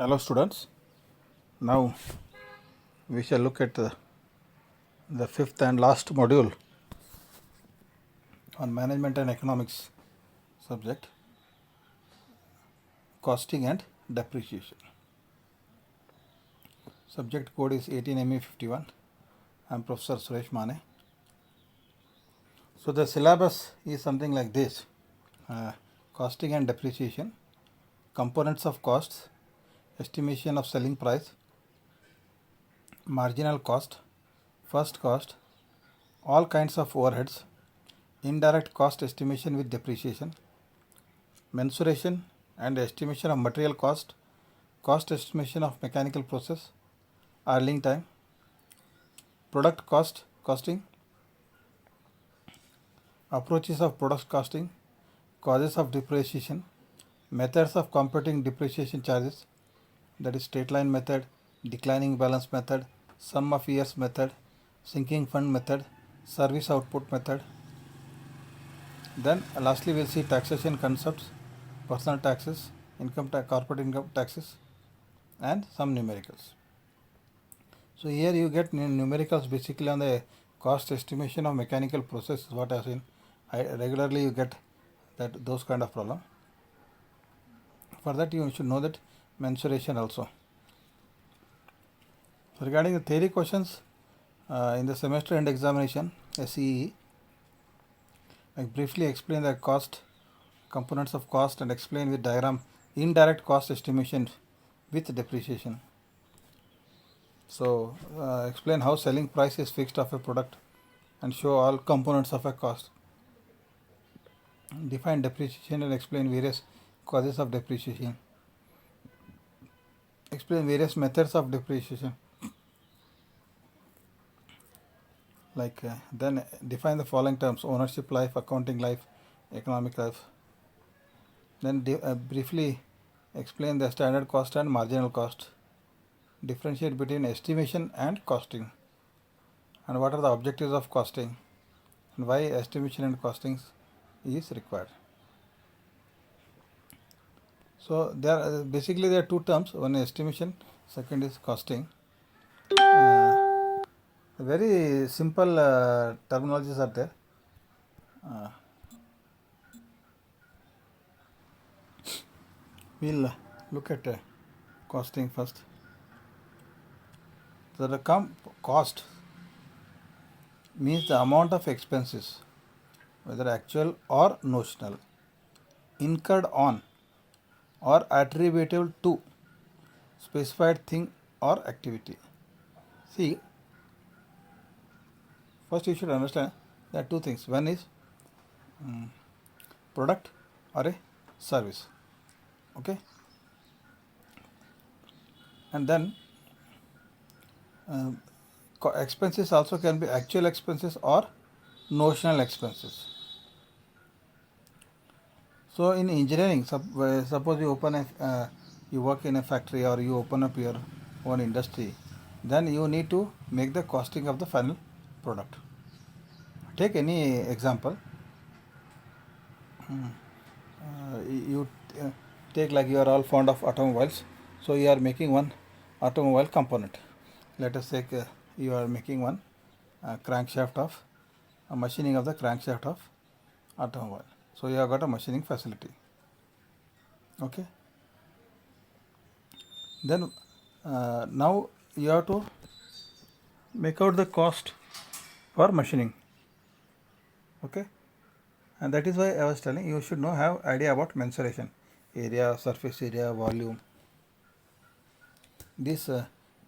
Hello students, now we shall look at the fifth and last module on management and economics subject, costing and depreciation. Subject code is 18ME51. I am Professor Suresh Mane. So the syllabus is something like this: costing and depreciation, components of costs, estimation of selling price, marginal cost, first cost, all kinds of overheads, indirect cost estimation with depreciation, mensuration and estimation of material cost, cost estimation of mechanical process, idling time, product costing, approaches of product costing, causes of depreciation, methods of computing depreciation charges, that is straight line method, declining balance method, sum of years method, sinking fund method, service output method. Then lastly we will see taxation concepts, personal taxes, corporate income taxes, and some numericals. So here you get numericals basically on the cost estimation of mechanical process is what I have seen. Regularly you get those kind of problem. For that you should know that mensuration also. So regarding the theory questions in the semester end examination SEE, I briefly explain the cost, components of cost, and explain with diagram indirect cost estimation with depreciation. So explain how selling price is fixed of a product and show all components of a cost. Define depreciation and explain various causes of depreciation. Explain various methods of depreciation. Then define the following terms: ownership life, accounting life, economic life. Then briefly explain the standard cost and marginal cost. Differentiate between estimation and costing, and what are the objectives of costing, and why estimation and costing is required. So there are two terms: one is estimation, second is costing. Very simple terminologies are there. We'll look at costing first. So the cost means the amount of expenses, whether actual or notional, incurred on or attributable to specified thing or activity. See, first you should understand there are two things. One is product or a service. Okay, and then expenses also can be actual expenses or notional expenses. So in engineering, suppose you work in a factory or you open up your own industry, then you need to make the costing of the final product. Take any example. You take, like, you are all fond of automobiles, so you are making one automobile component. Let us say you are making one crankshaft of machining of the crankshaft of automobile. So you have got a machining facility. Okay. Then now you have to make out the cost for machining. Okay. And that is why I was telling you should have idea about mensuration, area, surface area, volume. This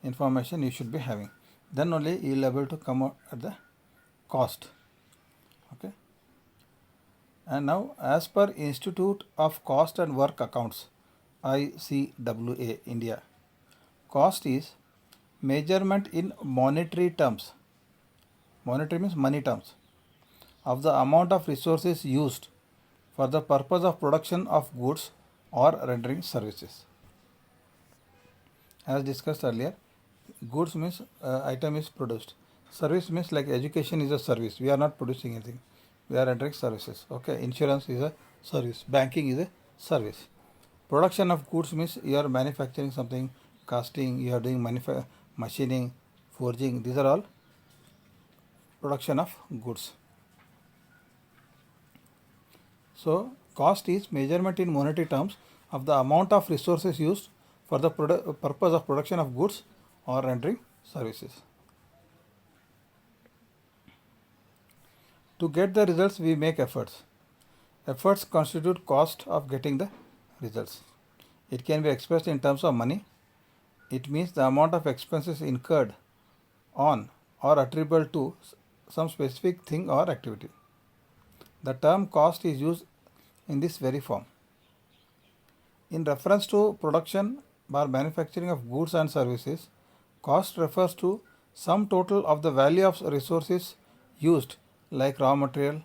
information you should be having. Then only you will be able to come out at the cost. Okay. And now, as per Institute of Cost and Work Accounts, ICWA, India, cost is measurement in monetary terms. Monetary means money terms, of the amount of resources used for the purpose of production of goods or rendering services. As discussed earlier, goods means item is produced. Service means, like, education is a service. We are not producing anything. We are rendering services. Okay. Insurance is a service. Banking is a service. Production of goods means you are manufacturing something, casting, you are doing machining, forging. These are all production of goods. So cost is measurement in monetary terms of the amount of resources used for the purpose of production of goods or rendering services. To get the results, we make efforts. Efforts constitute cost of getting the results. It can be expressed in terms of money. It means the amount of expenses incurred on or attributable to some specific thing or activity. The term cost is used in this very form. In reference to production or manufacturing of goods and services, cost refers to sum total of the value of resources used like raw material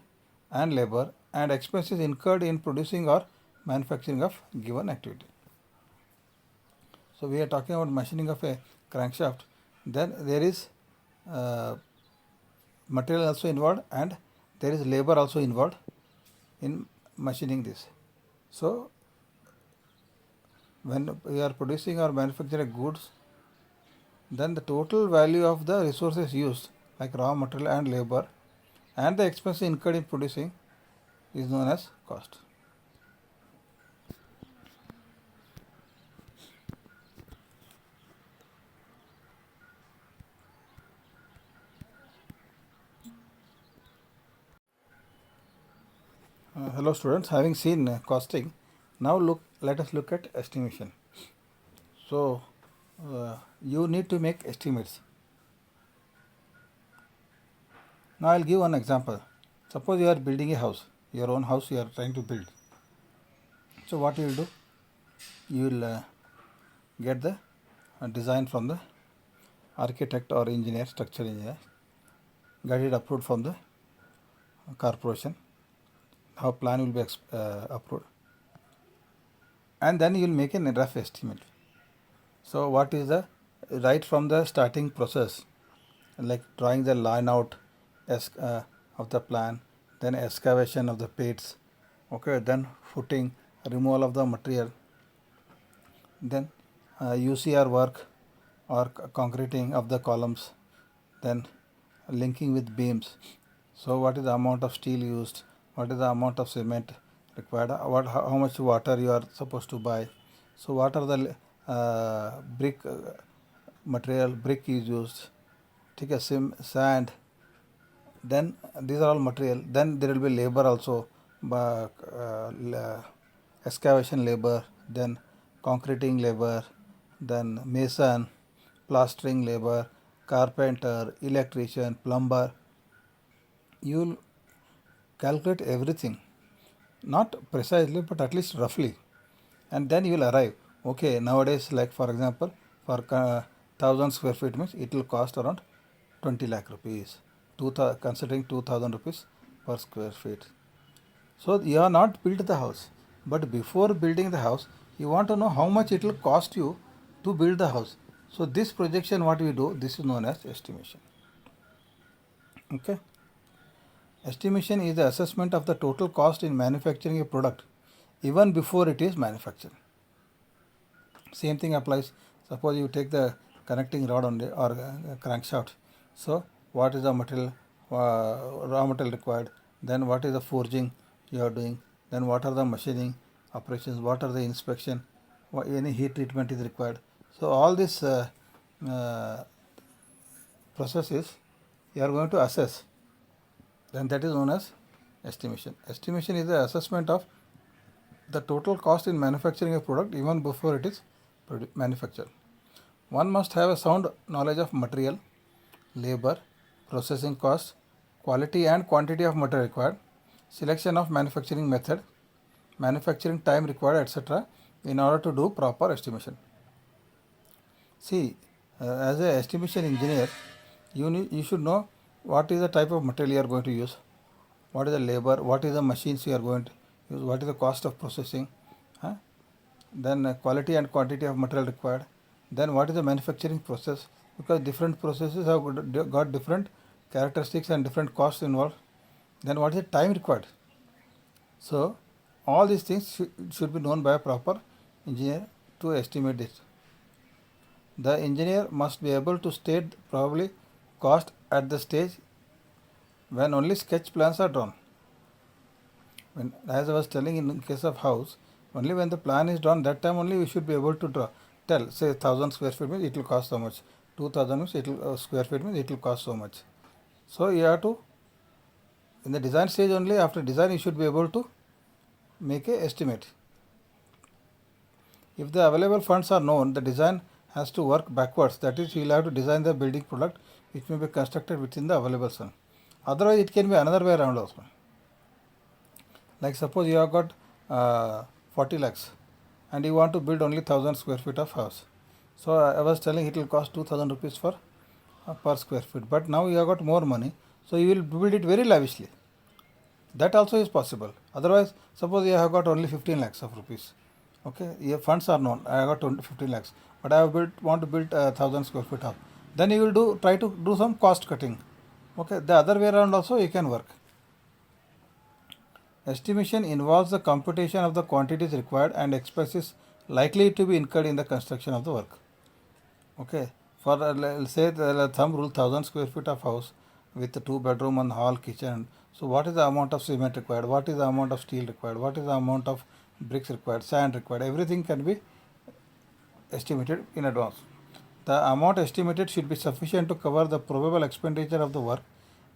and labor and expenses incurred in producing or manufacturing of given activity. So we are talking about machining of a crankshaft. Then there is material also involved and there is labor also involved in machining this. So when we are producing or manufacturing goods, then the total value of the resources used like raw material and labor and the expense incurred in producing is known as cost. Hello students, having seen costing, now let us look at estimation. So you need to make estimates. Now I will give one example. Suppose you are building a house, your own house you are trying to build. So what you will do? You will get the design from the architect or engineer, structural engineer, get it approved from the corporation. How plan will be approved, and then you will make a rough estimate. So what is the right from the starting process, like drawing the line out of the plan, then excavation of the pits, okay, then footing, removal of the material, then UCR work or concreting of the columns, then linking with beams. So what is the amount of steel used, what is the amount of cement required, how much water you are supposed to buy, so what are the brick material, brick is used, okay, sand, then these are all material. Then there will be labor also, excavation labor, then concreting labor, then mason, plastering labor, carpenter, electrician, plumber. You will calculate everything, not precisely but at least roughly, and then you will arrive, okay, nowadays like for example for 1000 square feet means it will cost around 20 lakh rupees, considering 2000 rupees per square feet. So you have not built the house, but before building the house you want to know how much it will cost you to build the house. So this projection what we do, this is known as estimation. Okay. Estimation is the assessment of the total cost in manufacturing a product even before it is manufactured. Same thing applies. Suppose you take the connecting rod on the or crankshaft. So what is the material, raw material required, then what is the forging you are doing, then what are the machining operations, what are the inspection, any heat treatment is required. So all this processes you are going to assess, then that is known as estimation. Estimation is the assessment of the total cost in manufacturing a product even before it is manufactured. One must have a sound knowledge of material, labor, processing cost, quality and quantity of material required, selection of manufacturing method, manufacturing time required, etc. in order to do proper estimation. See, as an estimation engineer, you should know what is the type of material you are going to use, what is the labor, what is the machines you are going to use, what is the cost of processing, then quality and quantity of material required, then what is the manufacturing process, because different processes have got different characteristics and different costs involved, then what is the time required. So all these things should be known by a proper engineer to estimate this. The engineer must be able to state probably cost at the stage when only sketch plans are drawn. When, as I was telling in case of house, only when the plan is drawn, that time only we should be able to tell, say 1000 square feet means it will cost so much, 2000 means it will, square feet means it will cost so much. So you have to, in the design stage only, after design you should be able to make a estimate. If the available funds are known, the design has to work backwards. That is, you will have to design the building product which may be constructed within the available fund. Otherwise, it can be another way around also. Like suppose you have got 40 lakhs and you want to build only 1000 square feet of house. So I was telling it will cost 2000 rupees for per square feet. But now you have got more money, so you will build it very lavishly. That also is possible. Otherwise, suppose you have got only 15 lakhs of rupees. Okay, your funds are known. I have got 15 lakhs, but I have want to build 1000 square feet house. Then you will try to do some cost cutting. Okay, the other way around also you can work. Estimation involves the computation of the quantities required and expenses likely to be incurred in the construction of the work. Okay, for say the thumb rule 1000 square feet of house with 2 bedroom and hall kitchen. So what is the amount of cement required? What is the amount of steel required? What is the amount of bricks required? Sand required? Everything can be estimated in advance. The amount estimated should be sufficient to cover the probable expenditure of the work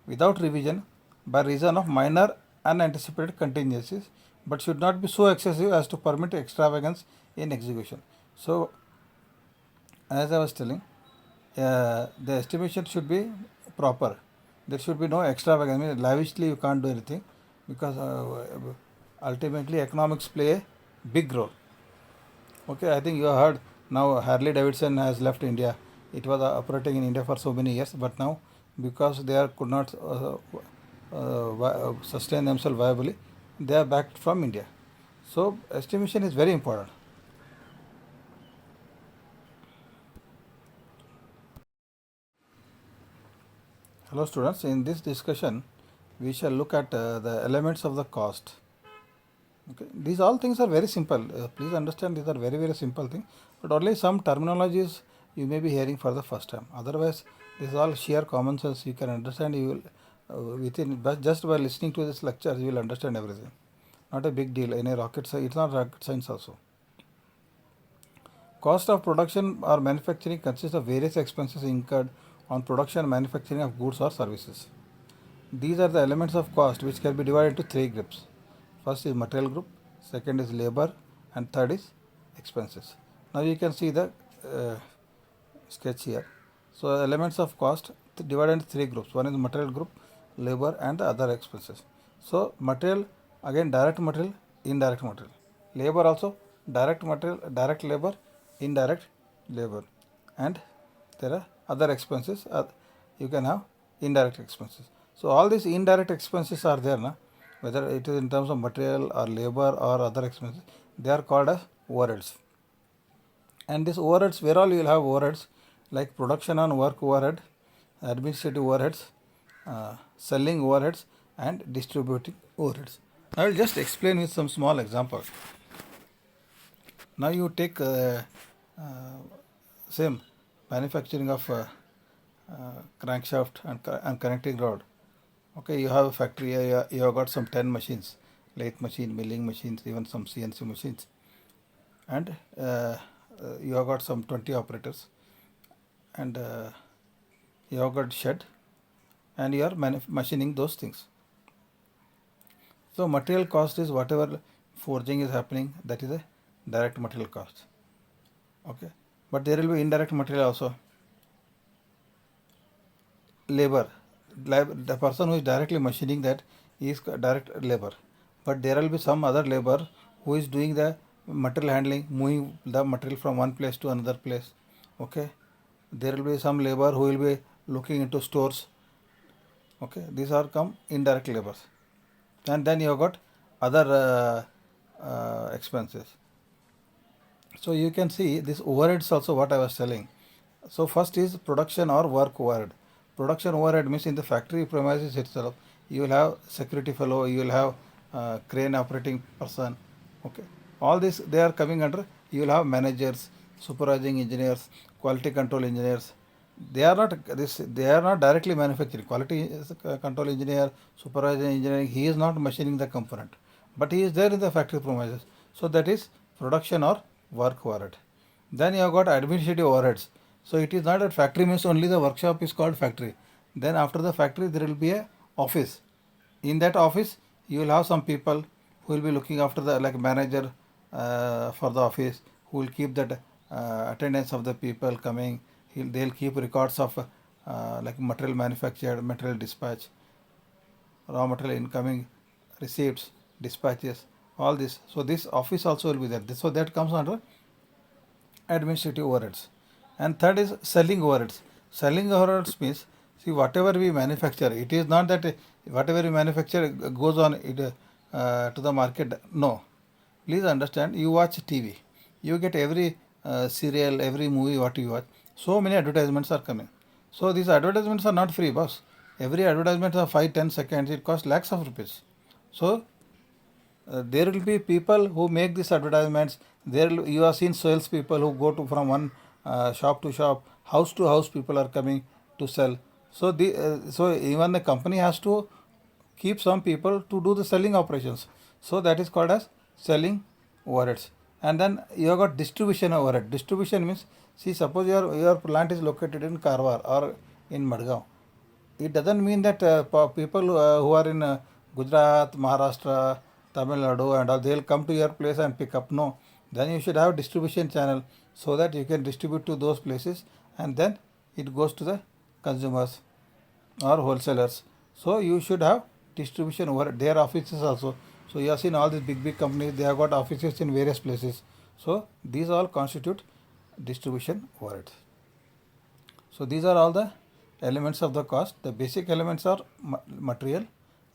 without revision by reason of minor unanticipated contingencies, but should not be so excessive as to permit extravagance in execution. So, as I was telling, the estimation should be proper. There should be no extravagance. I mean, lavishly you can't do anything, because ultimately economics play a big role. Okay, I think you have heard now Harley Davidson has left India. It was operating in India for so many years, but now because they could not sustain themselves viably, they are back from India. So estimation is very important. Hello students, in this discussion we shall look at the elements of the cost. Okay, these all things are very simple. Please understand, these are very simple things, but only some terminologies you may be hearing for the first time. Otherwise, this is all sheer common sense. You can understand. You will but just by listening to this lecture, you will understand everything. Not a big deal. In a rocket science, it's not rocket science also. Cost of production or manufacturing consists of various expenses incurred on production and manufacturing of goods or services. These are the elements of cost which can be divided into 3 groups. First is material group, second is labor, and third is expenses. Now you can see the sketch here. So elements of cost divided into 3 groups. One is material group, labor, and the other expenses. So material, again direct material, indirect material. Labor also direct material, direct labor, indirect labor, and there are other expenses. You can have indirect expenses. So all these indirect expenses are there now, whether it is in terms of material or labor or other expenses, they are called as overheads. And these overheads, where all you will have overheads, like production and work overhead, administrative overheads, selling overheads, and distributing overheads. I will just explain with some small examples. Now you take same manufacturing of crankshaft and connecting rod. Okay, you have a factory, you have got some 10 machines, lathe machine, milling machines, even some CNC machines, and you have got some 20 operators, and you have got shed, and you are machining those things. So material cost is whatever forging is happening, that is a direct material cost. Okay, but there will be indirect material also. Labor, the person who is directly machining that is direct labor, but there will be some other labor who is doing the material handling, moving the material from one place to another place. Okay, there will be some labor who will be looking into stores. Okay, these are come indirect labors, and then you have got other expenses. So you can see this overheads also, what I was telling. So first is production or work overhead. Production overhead means in the factory premises itself, you will have security fellow, you will have crane operating person. Okay, all this they are coming under You will have managers, supervising engineers, quality control engineers. They are not directly manufacturing. Quality control engineer, supervising engineering, he is not machining the component, but he is there in the factory premises. So that is production or work overhead. Then you have got administrative overheads. So it is not that factory means only the workshop is called factory. Then after the factory there will be a office. In that office you will have some people who will be looking after the like manager for the office, who will keep that attendance of the people coming. They'll keep records of like material manufactured, material dispatch, raw material incoming, receipts, dispatches, all this. So this office also will be there. So that comes under administrative overheads. And third is selling overheads. Selling overheads means, see, whatever we manufacture, it is not that whatever we manufacture goes on it to the market. No. Please understand, you watch TV, you get every serial, every movie what you watch, so many advertisements are coming. So these advertisements are not free, boss. Every advertisement of 5-10 seconds, it costs lakhs of rupees. So there will be people who make these advertisements. You have seen sales people who go to from one shop to shop, house to house. People are coming to sell. So even the company has to keep some people to do the selling operations. So that is called as selling overheads. And then you have got distribution overhead. Distribution means, see, suppose your plant is located in Karwar or in Madgaon. It doesn't mean that people who are in Gujarat, Maharashtra, Tamil Nadu and all, they'll come to your place and pick up. No. Then you should have distribution channel so that you can distribute to those places, and then it goes to the consumers or wholesalers. So you should have distribution over their offices also. So you have seen all these big companies, they have got offices in various places. So these all constitute distribution overheads. So these are all the elements of the cost. The basic elements are material,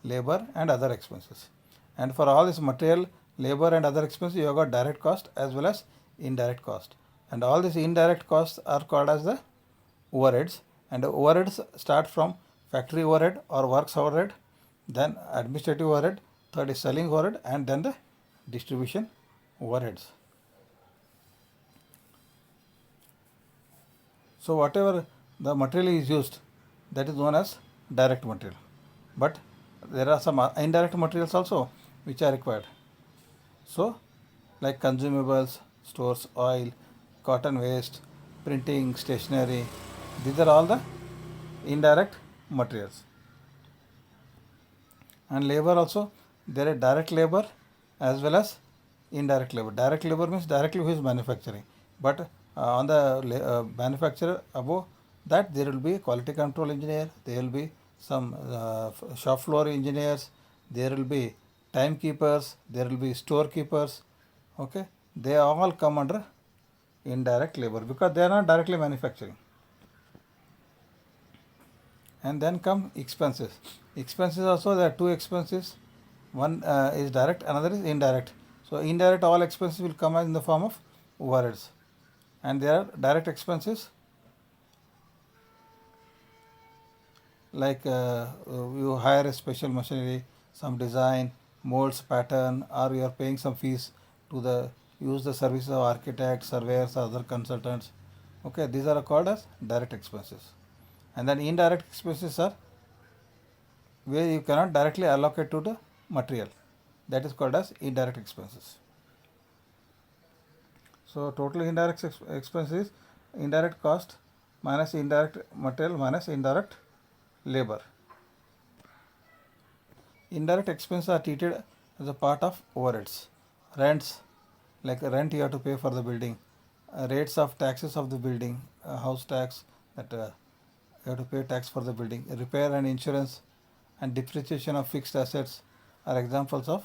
labor and other expenses. And for all this material, labor and other expenses, you have got direct cost as well as indirect cost. And all these indirect costs are called as the overheads. And the overheads start from factory overhead or works overhead, then administrative overhead, third is selling overhead, and then the distribution overheads. So whatever the material is used, that is known as direct material. But there are some indirect materials also which are required. So like consumables, stores, oil, cotton waste, printing, stationery, these are all the indirect materials. And labor also, there is direct labor as well as indirect labor. Direct labor means directly who is manufacturing, but on the manufacturer above that there will be quality control engineer, there will be some shop floor engineers, there will be timekeepers, there will be storekeepers. Okay, they all come under indirect labor because they are not directly manufacturing. And then come expenses. Expenses also, there are two expenses. One is direct, another is indirect. So indirect, all expenses will come in the form of overheads. And there are direct expenses like you hire a special machinery, some design, molds, pattern, or you are paying some fees to the use the services of architects, surveyors, other consultants. Okay, these are called as direct expenses. And then indirect expenses are where you cannot directly allocate to the material. That is called as indirect expenses. So total indirect expense is indirect cost minus indirect material minus indirect labor. Indirect expenses are treated as a part of overheads. Rents, like rent you have to pay for the building, rates of taxes of the building, house tax, that you have to pay tax for the building, repair and insurance and depreciation of fixed assets are examples of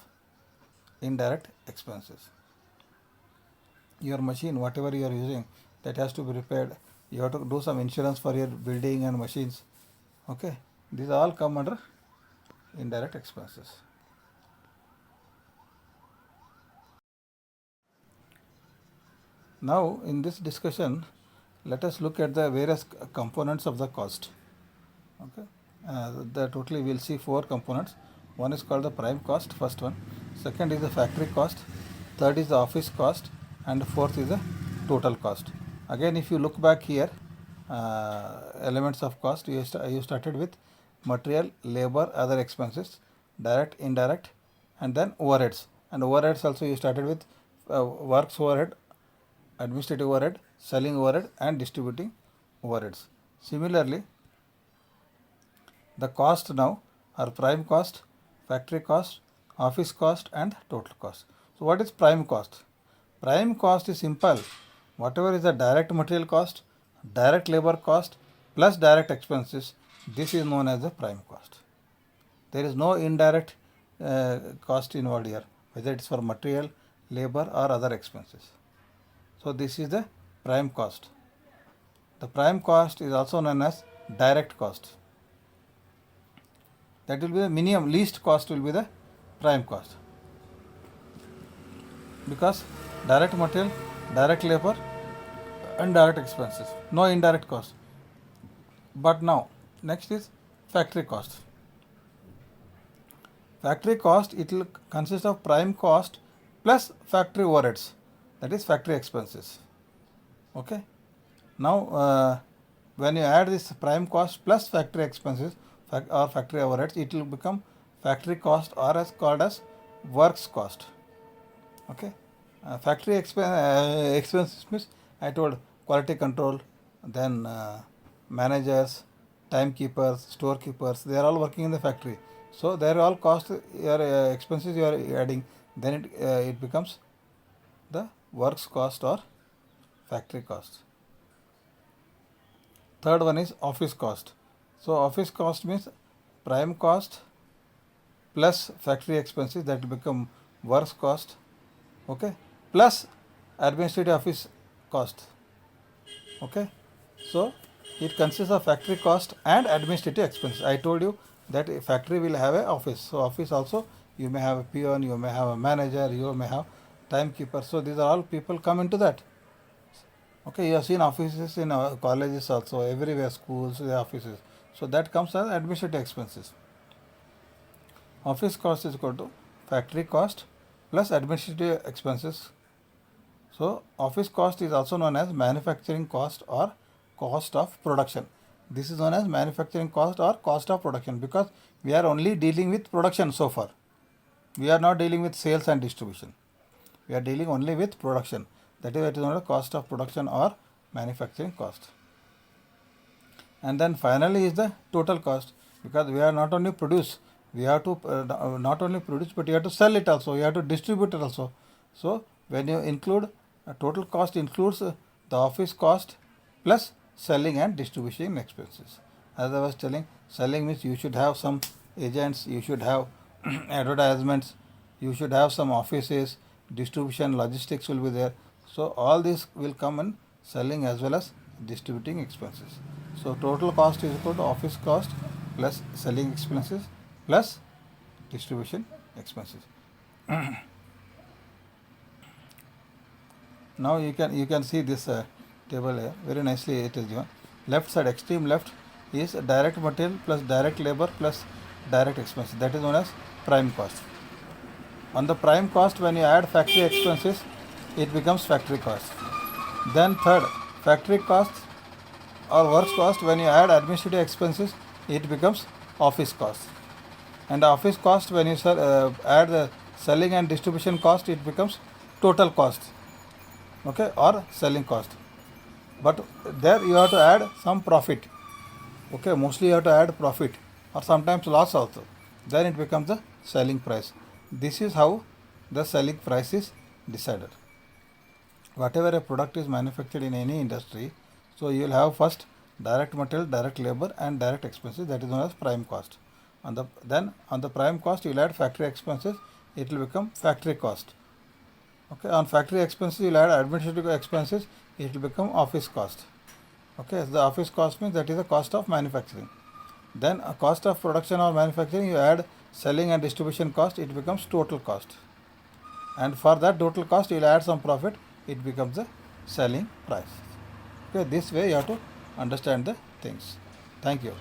indirect expenses. Your machine, whatever you are using, that has to be repaired. You have to do some insurance for your building and machines. Okay, these all come under indirect expenses. Now in this discussion, let us look at the various components of the cost. Okay, totally we will see four components. One is called the prime cost, first one. Second is the factory cost. Third is the office cost. and fourth is the total cost. Again, if you look back here, elements of cost, you started with material, labor, other expenses, direct, indirect, and then overheads. And overheads also you started with works overhead, administrative overhead, selling overhead, and distributing overheads. Similarly, the cost now are prime cost, factory cost, office cost, and total cost. So what is prime cost? Prime cost is simple. Whatever is the direct material cost, direct labor cost plus direct expenses, this is known as the prime cost. There is no indirect cost involved here, whether it is for material, labor, or other expenses. So this is the prime cost. The prime cost is also known as direct cost. That will be the minimum, least cost will be the prime cost, because direct material, direct labor, and direct expenses, no indirect cost. But now next is factory cost. Factory cost, it will consist of prime cost plus factory overheads, that is factory expenses. Okay. Now when you add this prime cost plus factory expenses or factory overheads, it will become factory cost, or as called as works cost. Okay. Factory expenses means, I told, quality control, then managers, timekeepers, storekeepers, they are all working in the factory. So they are all cost, your expenses you are adding, then it becomes the works cost or factory cost. Third one is office cost. So office cost means prime cost plus factory expenses, that will become works cost, okay, plus administrative office cost. Okay. So it consists of factory cost and administrative expenses. I told you that a factory will have a office. So office also, you may have a peon, you may have a manager, you may have timekeeper. So these are all people come into that. Okay, you have seen offices in colleges also, everywhere, schools, the offices. So that comes as administrative expenses. Office cost is equal to factory cost plus administrative expenses. So office cost is also known as manufacturing cost or cost of production. This is known as manufacturing cost or cost of production, because we are only dealing with production so far. We are not dealing with sales and distribution. We are dealing only with production. That is what is known as cost of production or manufacturing cost. And then finally is the total cost, because we are not only produce, we have to not only produce, but you have to sell it also, you have to distribute it also. So when you include total cost, includes the office cost plus selling and distribution expenses. As I was telling, selling means you should have some agents, you should have advertisements, you should have some offices, distribution, logistics will be there. So all this will come in selling as well as distributing expenses. So total cost is equal to office cost plus selling expenses plus distribution expenses. Now you can see this table here, very nicely it is given. Left side, extreme left, is direct material plus direct labor plus direct expenses, that is known as prime cost. On the prime cost, when you add factory expenses, it becomes factory cost. Then third, factory cost or works cost, when you add administrative expenses, it becomes office cost. And office cost, when you add the selling and distribution cost, it becomes total cost, okay, or selling cost. But there you have to add some profit, okay, mostly you have to add profit or sometimes loss also. Then it becomes the selling price. This is how the selling price is decided. Whatever a product is manufactured in any industry, so you will have first direct material, direct labor, and direct expenses, that is known as prime cost. Then on the prime cost, you will add factory expenses, it will become factory cost. Okay, on factory expenses, you will add administrative expenses, it will become office cost. Okay, the office cost means that is the cost of manufacturing. Then a cost of production or manufacturing, you add selling and distribution cost, it becomes total cost. And for that total cost, you will add some profit, it becomes the selling price. Okay, this way you have to understand the things. Thank you.